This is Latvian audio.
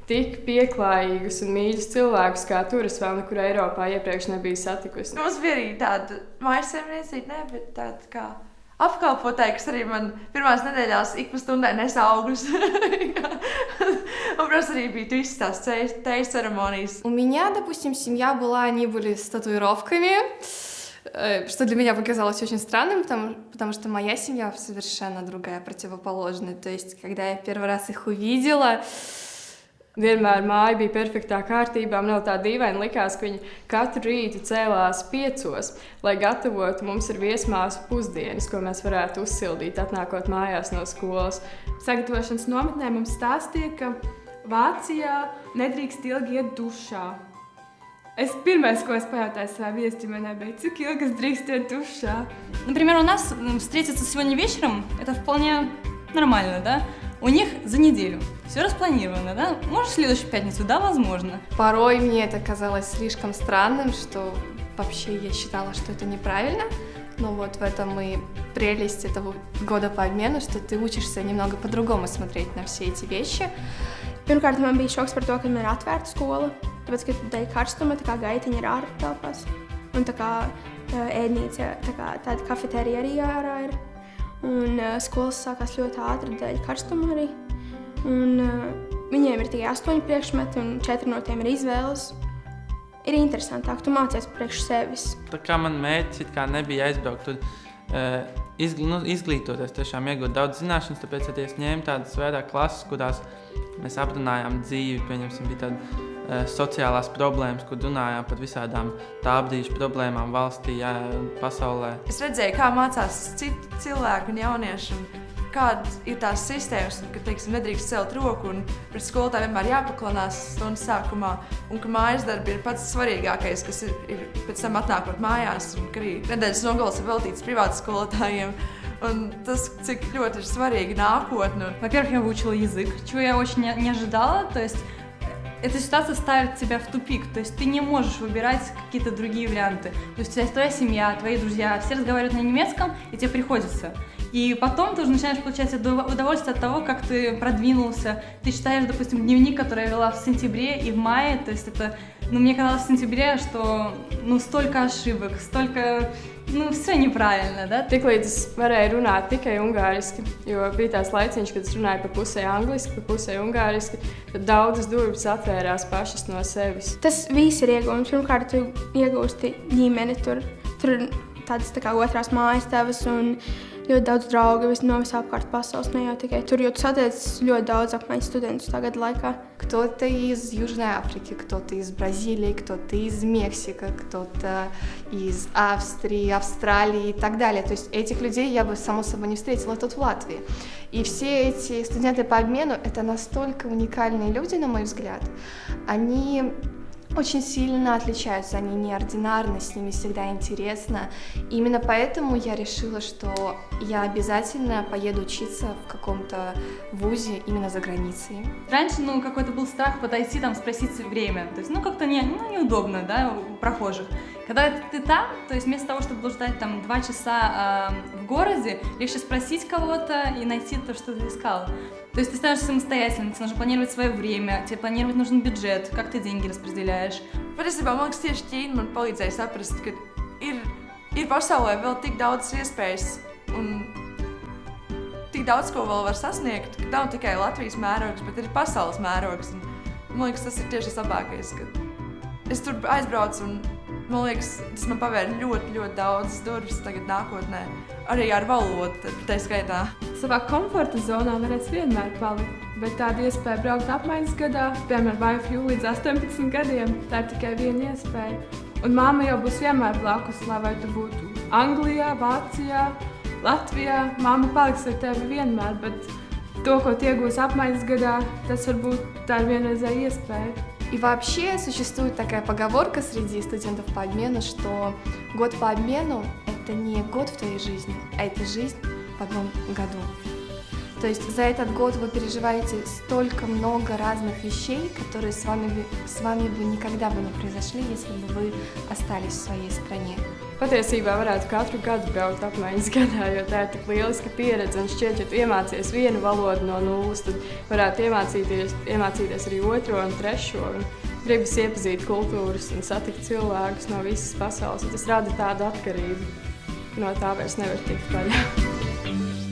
tik pieklājīgus un mīļus cilvēkus, kā tur es vēl nekur Eiropā iepriekš nebiju satikusi. Mums bija arī tāda mājasēmniecība, bet tāda kā apkalpotāja, kas arī man pirmās nedēļās ik pa stundai nesa augļus. Un, protams, arī bija visas tās tejas ceремонijas. У меня, допустим, семья была, они были с татуировками, что для меня показалось очень странным, потому что моя семья совершенно другая, противоположная. То есть, когда я первый раз их увидела, vienmēr māja bija perfektā kārtībā. Man vēl tā dīvaini likās, ka viņi katru rītu cēlās 5, lai gatavotu mums ar viesmāsu pusdienas, ko mēs varētu uzsildīt, atnākot mājās no skolas. Sagatavošanas nometnē mums stāstīja, ka Vācijā nedrīkst ilgi iet dušā. Первое, что я пojautāju savai viesģimenei, bija, cik ilgi es drīkstu iet dušā. Например, у нас встретиться сегодня вечером – это вполне нормально, да? У них за неделю. Все распланировано, да? Может, в следующую пятницу? Да, возможно. порой мне это казалось слишком странным, что вообще я считала, что это неправильно. Но вот в этом и прелесть этого года по обмену, что ты учишься немного по-другому смотреть на все эти вещи. Pirmkārt, man bija šoks par to, ka man ir atvērta skola, tāpēc, ka dēļ karstuma tā kā gaitiņa ir ārā telpās. Un tā kā ēdnīca, tā kā tāda kafetērija arī ārā ir. Un skolas sākās ļoti ātri dēļ karstuma arī. Un viņiem ir tikai 8 priekšmeti un 4 no tiem ir izvēles. Ir interesantāk, tu mācies priekš sevis. Tā kā man mērķis it kā nebija aizbraukt tur, izglītoties, tiešām iegūt daudz zināšanas, tāpēc es ņēmu tādas vairāk klases, kurās mēs aprunājām dzīvi, pieņemsim, bija tāda sociālās problēmas, kur runājām par visādām tā brīža problēmām valstī, pasaulē. Es redzēju, kā mācās citi cilvēki un jaunieši, un kāda ir tās sistēmas, ka, teiksim, nedrīkst celt roku un pret skolotāju vienmēr jāpaklanās stundas sākumā, un ka mājas darbi ir pats svarīgākais, kas ir pēc tam atnākot mājās, un ka arī nedēļas nogales ir veltīts privātu skolotājiem. Un tas, cik ļoti ir svarīgi nākotne. Во-первых, я выучила язык, чего я очень не ожидала. То есть эта ситуация ставит тебя в тупик. То есть ты не можешь выбирать какие-то другие варианты. То есть твоя семья, твои друзья, все разговаривают на немецком, и тебе приходится. И потом ты уже начинаешь получать удовольствие от того, как ты продвинулся. Ты читаешь, допустим, дневник, который я вела в сентябре и в мае. То есть это, мне казалось в сентябре, что столько ошибок, столько... все неправильно, да? Tiklīdz es varēju runāt tikai ungāriski, jo bija tās laiciņš, kad es runāju pa pusē angliski, pa pusē ungāriski, tad daudzas durvis atvērās pašas no sevis. Tas viss ir iegūms. Pirmkārt, tu iegūsti ģimeni, tur ir tādas tā kā otrās mājas tavas un ļoti daudz draugu no visā apkārt pasaules, ne jau tikai tur, jo tu satiec ļoti daudz apmaiņas studentus tagad laikā. Кто-то из Южной Африки, кто-то из Бразилии, кто-то из Мексики, кто-то из Австрии, Австралии и так далее. То есть этих людей я бы, само собой, не встретила тут в Латвии. И все эти студенты по обмену – это настолько уникальные люди, на мой взгляд. Они очень сильно отличаются, они неординарны, с ними всегда интересно. Именно поэтому я решила, что я обязательно поеду учиться в каком-то вузе именно за границей. Раньше, какой-то был страх подойти, спросить время. То есть, как-то неудобно, да, у прохожих. Когда ты там, то есть вместо того, чтобы ждать 2 часа в городе, легче спросить кого-то и найти то, что ты искал. То есть ты становишься самостоятельным, тебе нужно планировать свое время, тебе планировать нужен бюджет, как ты деньги распределяешь. Patiesībā, man liekas, tieši Ķīna man palīdzēja saprast, ka ir pasaulē vēl tik daudz iespējas un tik daudz, ko vēl var sasniegt, ka nav tikai Latvijas mērogs, bet ir pasaules mērogs. Un, man liekas, tas ir tieši labākais, ka es tur aizbraucu un man liekas, tas man pavēra ļoti, ļoti daudz durvis tagad nākotnē, arī ar valodu, tā skaitā. Savā komforta zonā varēs vienmēr palikt, bet tāda iespēja braukt apmaiņas gadā, piemēram, YFU līdz 18 gadiem, tā ir tikai viena iespēja. Un mamma jau būs vienmēr blakus, lai tu būtu Anglijā, Vācijā, Latvijā. Mamma paliks ar tevi vienmēr, bet то, ko tu iegūsi apmaiņas gadā, tas varbūt tā ir vienreizēja iespēja. И вообще существует такая поговорка среди студентов по обмену, что год по обмену – это не год в твоей жизни, а это жизнь в одном году. То есть за этот год вы переживаете столько много разных вещей, которые с вами бы никогdā бы не произошли, если бы вы остались в своей стране. Patiesībā varētu katru gadu braukt apmaiņas gadā, jo tā ir tik lieliska pieredze. Un šķiet, ja tu iemācies vienu valodu no nulles, tad varētu iemācīties arī otro un trešo. Un gribas iepazīt kultūras un satikt cilvēkus no visas pasaules. Tas rada tādu atkarību. No tā vairs nevar tikt vaļā.